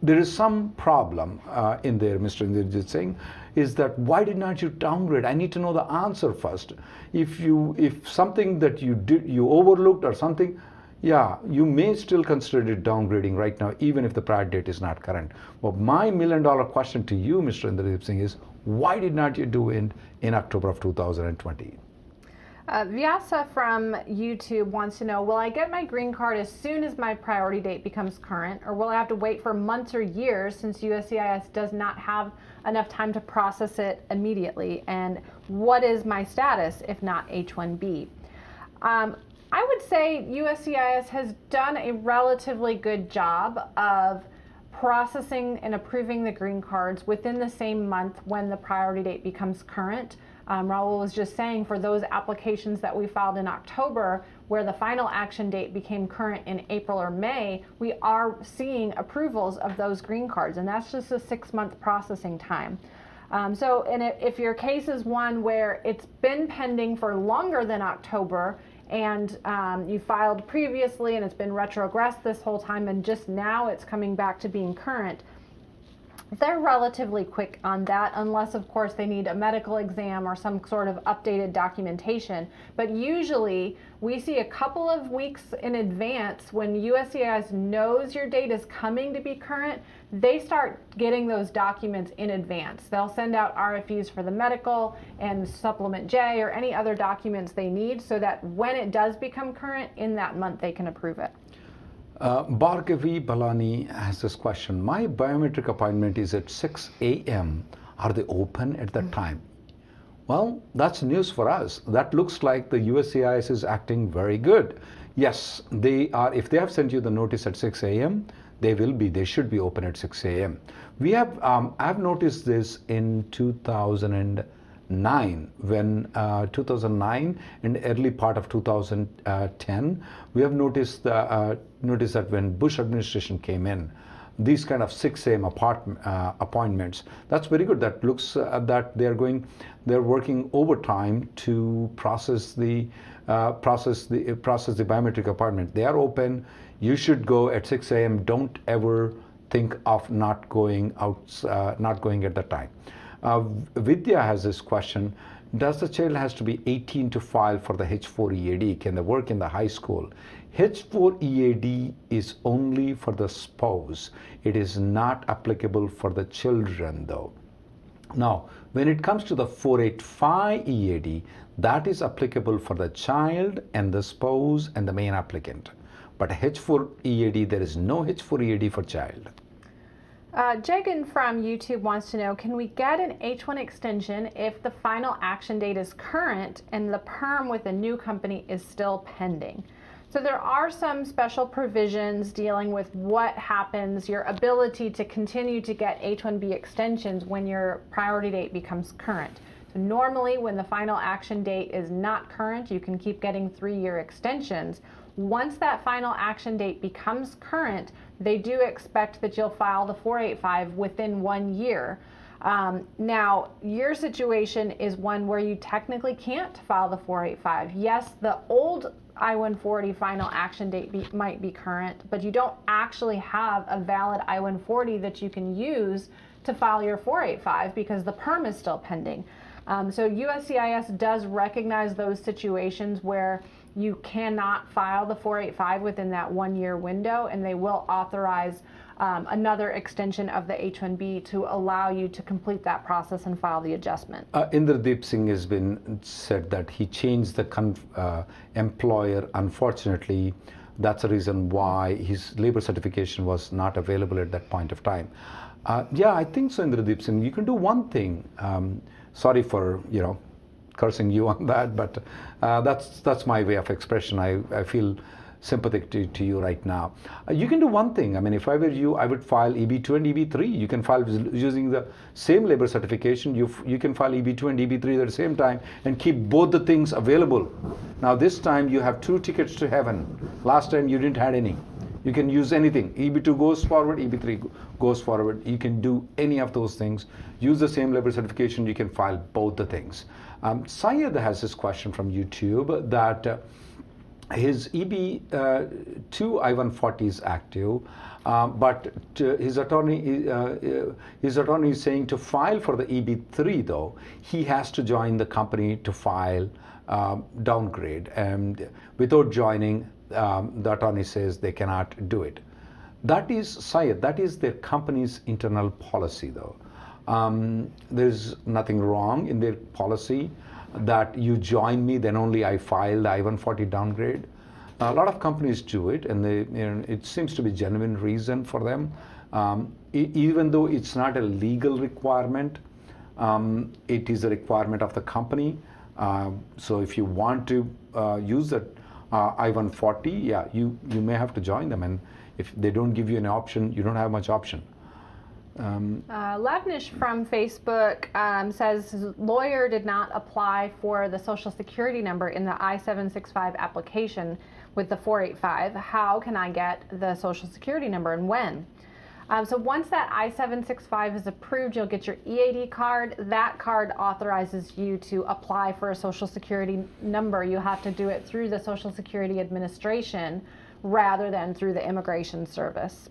there is some problem in there, Mr. Indrajit Singh, is that why did not you downgrade? I need to know the answer first. If something that you did, you overlooked or something, yeah, you may still consider it downgrading right now, even if the prior date is not current. But my million-dollar question to you, Mr. Indrajit Singh, is why did not you do it in October of 2020? Vyasa from YouTube wants to know, will I get my green card as soon as my priority date becomes current, or will I have to wait for months or years since USCIS does not have enough time to process it immediately? And what is my status if not H-1B? I would say USCIS has done a relatively good job of processing and approving the green cards within the same month when the priority date becomes current. Raul was just saying, for those applications that we filed in October, where the final action date became current in April or May, we are seeing approvals of those green cards, and that's just a 6-month processing time. If your case is one where it's been pending for longer than October, and you filed previously and it's been retrogressed this whole time, and just now it's coming back to being current, they're relatively quick on that, unless of course they need a medical exam or some sort of updated documentation. But usually we see a couple of weeks in advance, when USCIS knows your date is coming to be current, they start getting those documents in advance. They'll send out RFEs for the medical and supplement J or any other documents they need, so that when it does become current in that month, they can approve it. Bhargavi Balani has this question. My biometric appointment is at 6 a.m. Are they open at that time? Well, that's news for us. That looks like the USCIS is acting very good. Yes, they are. If they have sent you the notice at 6 a.m., they should be open at 6 a.m. We have, I've noticed this in 2009, when 2009 and early part of 2010, we have noticed that when Bush administration came in, these kind of 6 a.m. appointments, that's very good. That looks that they're working overtime to process the biometric appointment. They are open. You should go at 6 a.m. Don't ever think of not going at that time. Vidya has this question. Does the child has to be 18 to file for the H4 EAD? Can they work in the high school? H4 EAD is only for the spouse. It is not applicable for the children though. Now, when it comes to the 485 EAD, that is applicable for the child and the spouse and the main applicant. But H4 EAD, there is no H4 EAD for child. Jagan from YouTube wants to know, can we get an H1 extension if the final action date is current and the perm with a new company is still pending? So there are some special provisions dealing with what happens, your ability to continue to get H1B extensions when your priority date becomes current. So normally when the final action date is not current, you can keep getting 3-year extensions. Once that final action date becomes current, they do expect that you'll file the 485 within 1 year. Now, your situation is one where you technically can't file the 485. Yes, the old I-140 final action date might be current, but you don't actually have a valid I-140 that you can use to file your 485 because the perm is still pending. So USCIS does recognize those situations where you cannot file the 485 within that 1-year window, and they will authorize another extension of the H-1B to allow you to complete that process and file the adjustment. Indradeep Singh has been said that he changed the employer. Unfortunately, that's the reason why his labor certification was not available at that point of time. Yeah, I think so, Indradeep Singh. You can do one thing. Sorry for, cursing you on that, but that's my way of expression. I feel sympathetic to you right now. You can do one thing. I mean, if I were you, I would file EB2 and EB3. You can file using the same labor certification. You can file EB2 and EB3 at the same time and keep both the things available. Now this time you have 2 tickets to heaven. Last time you didn't have any. You can use anything. EB2 goes forward, EB3 goes forward. You can do any of those things. Use the same labor certification. You can file both the things. Syed has this question from YouTube that his EB2 I-140 is active, but his attorney is saying to file for the EB3 though, he has to join the company to file downgrade, and without joining, the attorney says they cannot do it. That is, Syed, that is their company's internal policy though. There's nothing wrong in their policy that you join me, then only I file the I-140 downgrade. A lot of companies do it, and it seems to be a genuine reason for them. Even though it's not a legal requirement, it is a requirement of the company. So if you want to use the I-140, yeah, you may have to join them, and if they don't give you an option, you don't have much option. Lavnish from Facebook says his lawyer did not apply for the Social Security number in the I-765 application with the 485. How can I get the Social Security number and when? So once that I-765 is approved, you'll get your EAD card. That card authorizes you to apply for a Social Security number. You have to do it through the Social Security Administration rather than through the Immigration Service.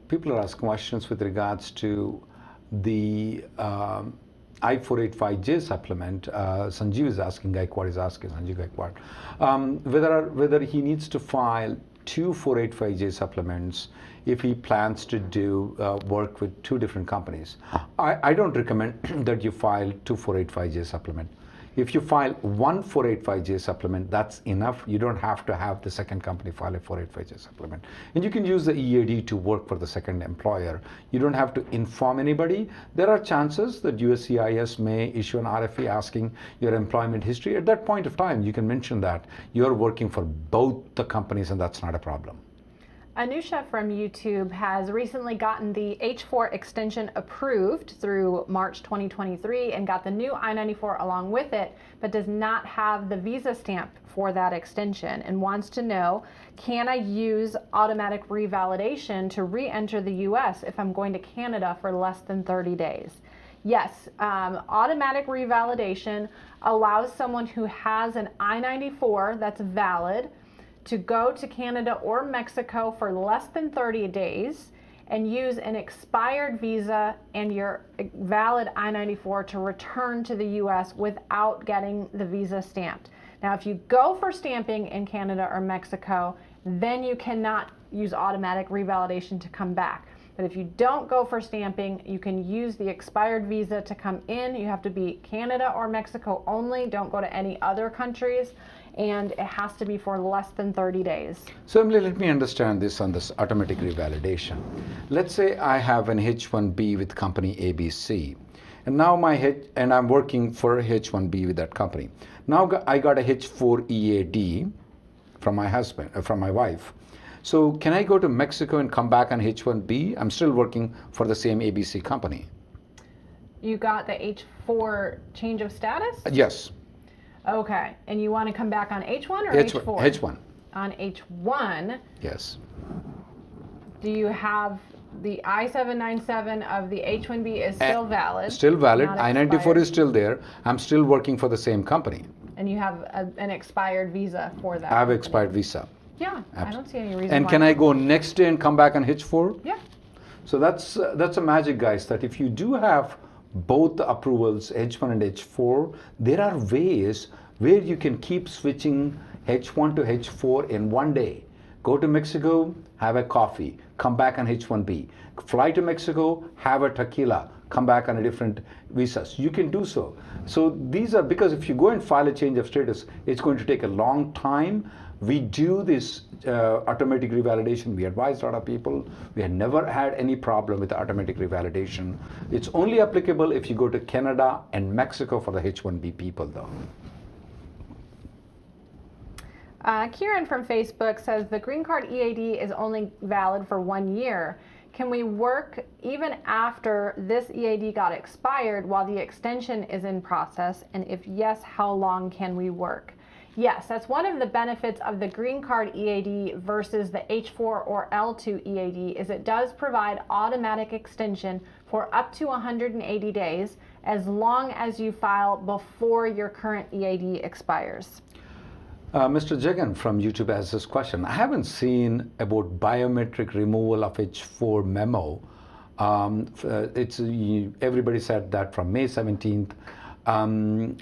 People are asking questions with regards to the I-485J supplement. Sanjeev is asking, Gaikwad is asking, Sanjeev Gaikwad, whether he needs to file 2 485J supplements if he plans to do work with 2 different companies. I don't recommend that you file 2 485J supplement. If you file 1 485J supplement, that's enough. You don't have to have the second company file a 485J supplement. And you can use the EAD to work for the second employer. You don't have to inform anybody. There are chances that USCIS may issue an RFE asking your employment history. At that point of time, you can mention that you're working for both the companies, and that's not a problem. Anusha from YouTube has recently gotten the H-4 extension approved through March 2023 and got the new I-94 along with it, but does not have the visa stamp for that extension and wants to know, can I use automatic revalidation to re-enter the US if I'm going to Canada for less than 30 days? Yes, automatic revalidation allows someone who has an I-94 that's valid to go to Canada or Mexico for less than 30 days and use an expired visa and your valid I-94 to return to the US without getting the visa stamped. Now, if you go for stamping in Canada or Mexico, then you cannot use automatic revalidation to come back. But if you don't go for stamping, you can use the expired visa to come in. You have to be Canada or Mexico only. Don't go to any other countries. And it has to be for less than 30 days. So Emily, let me understand this on this automatic revalidation. Let's say I have an H-1B with company ABC, and now I'm working for H-1B with that company. Now I got a H-4 EAD from my husband, from my wife. So can I go to Mexico and come back on H-1B? I'm still working for the same ABC company. You got the H-4 change of status? Yes. Okay, and you want to come back on H1 or H1, H4? H1. On H1, Yes. do you have the I-797 of the H-1B is still valid? Still valid. not I-94 expired, is still there. I'm still working for the same company. and you have an expired visa for that. I have company. expired visa. Yeah, I don't see any reason And why can I not. go next day and come back on H4? Yeah. So that's a magic, guys, that if you do have both the approvals, H1 and H4, there are ways where you can keep switching H1 to H4 in one day. Go to Mexico, have a coffee, come back on H1B. Fly to Mexico, have a tequila, come back on a different visas. You can do so. So these are, because if you go and file a change of status, it's going to take a long time. We do this automatic revalidation. We advise a lot of people. We have never had any problem with automatic revalidation. It's only applicable if you go to Canada and Mexico for the H-1B people, though. Kieran from Facebook says the green card EAD is only valid for 1 year. Can we work even after this EAD got expired while the extension is in process? And if yes, how long can we work? Yes, that's one of the benefits of the green card EAD versus the H4 or L2 EAD is it does provide automatic extension for up to 180 days as long as you file before your current EAD expires. Mr. Jagan from YouTube has this question. I haven't seen about biometric removal of H4 memo. Everybody said that from May 17th.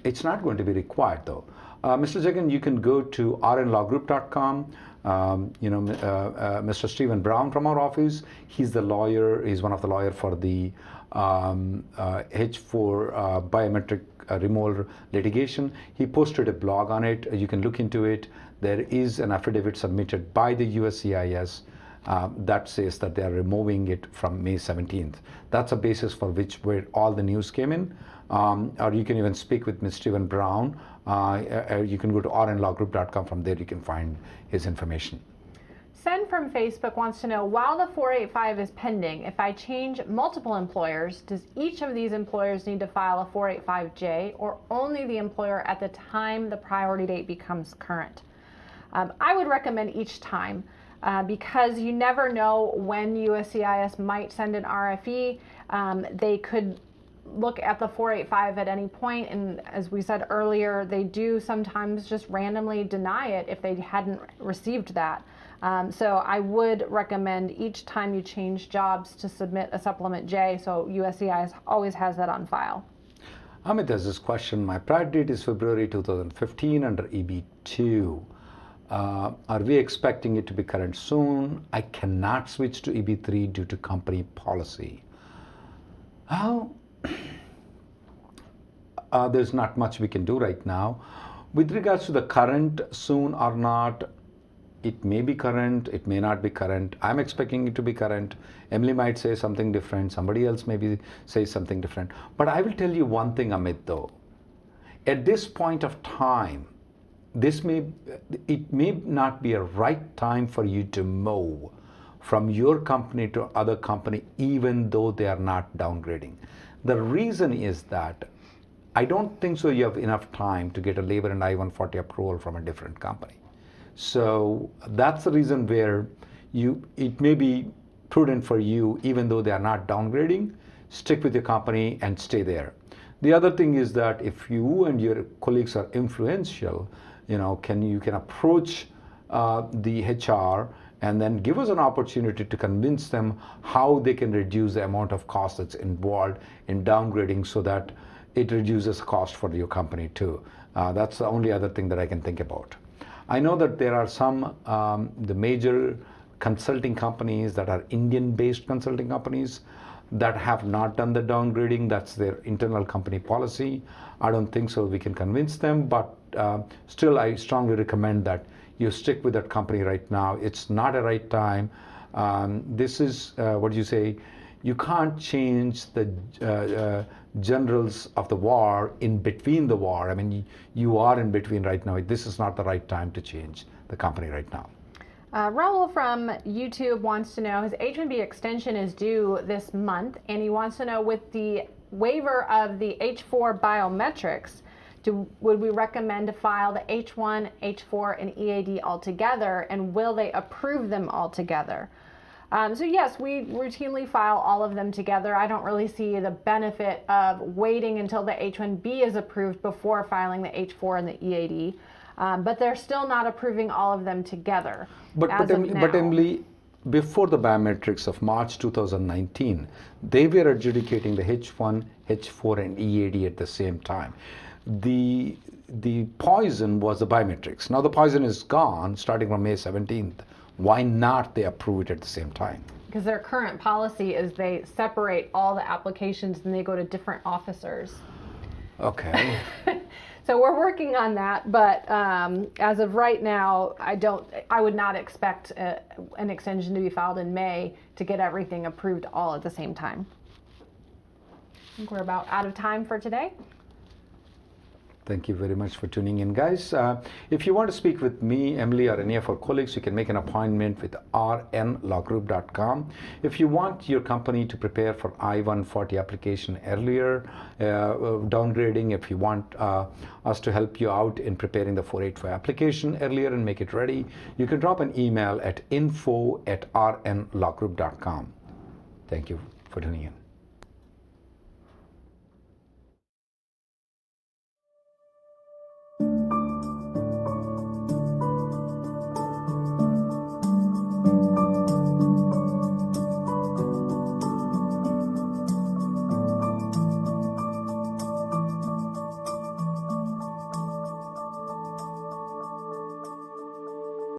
It's not going to be required though. Mr. Jagan, you can go to rnlawgroup.com. Mr. Stephen Brown from our office, he's the lawyer, he's one of the lawyers for the H4 biometric removal litigation. He posted a blog on it. You can look into it. There is an affidavit submitted by the USCIS that says that they are removing it from May 17th. That's a basis for which where all the news came in. Or you can even speak with Ms. Stephen Brown. You can go to rnlawgroup.com. From there you can find his information. Sen from Facebook wants to know, while the 485 is pending, if I change multiple employers, does each of these employers need to file a 485J or only the employer at the time the priority date becomes current? I would recommend each time because you never know when USCIS might send an RFE. They could look at the 485 at any point, and as we said earlier, they do sometimes just randomly deny it if they hadn't received that. So I would recommend each time you change jobs to submit a supplement J, so USCIS always has that on file. Amit has this question. My priority date is February 2015 under EB2. Are we expecting it to be current soon? I cannot switch to EB3 due to company policy. There's not much we can do right now. With regards to the current soon or not, it may be current, it may not be current. I'm expecting it to be current. Emily might say something different. Somebody else maybe say something different. But I will tell you one thing, Amit, though. At this point of time, it may not be a right time for you to move from your company to other company, even though they are not downgrading. The reason is that I don't think so you have enough time to get a labor and I-140 approval from a different company. So that's the reason where it may be prudent for you, even though they are not downgrading, stick with your company and stay there. The other thing is that if you and your colleagues are influential, you can approach the HR and then give us an opportunity to convince them how they can reduce the amount of cost that's involved in downgrading so that it reduces cost for your company too. That's the only other thing that I can think about. I know that there are some the major consulting companies that are Indian-based consulting companies that have not done the downgrading. That's their internal company policy. I don't think so we can convince them, but still I strongly recommend that you stick with that company right now. It's not a right time. This is, what do you say, you can't change the generals of the war in between the war. I mean, you are in between right now. This is not the right time to change the company right now. Raul from YouTube wants to know, his H-1B extension is due this month, and he wants to know, with the waiver of the H-4 biometrics, would we recommend to file the H-1, H-4, and EAD all together, and will they approve them all together? So yes, we routinely file all of them together. I don't really see the benefit of waiting until the H-1B is approved before filing the H-4 and the EAD, but they're still not approving all of them together. But Emily, before the biometrics of March 2019, they were adjudicating the H-1, H-4, and EAD at the same time. The poison was the biometrics. Now the poison is gone starting from May 17th. Why not they approve it at the same time? Because their current policy is they separate all the applications and they go to different officers. Okay. So we're working on that, but as of right now, I would not expect an extension to be filed in May to get everything approved all at the same time. I think we're about out of time for today. Thank you very much for tuning in, guys. If you want to speak with me, Emily, or any of our colleagues, you can make an appointment with rnlawgroup.com. If you want your company to prepare for I-140 application earlier, downgrading, if you want us to help you out in preparing the 485 application earlier and make it ready, you can drop an email at info@rnlawgroup.com. Thank you for tuning in.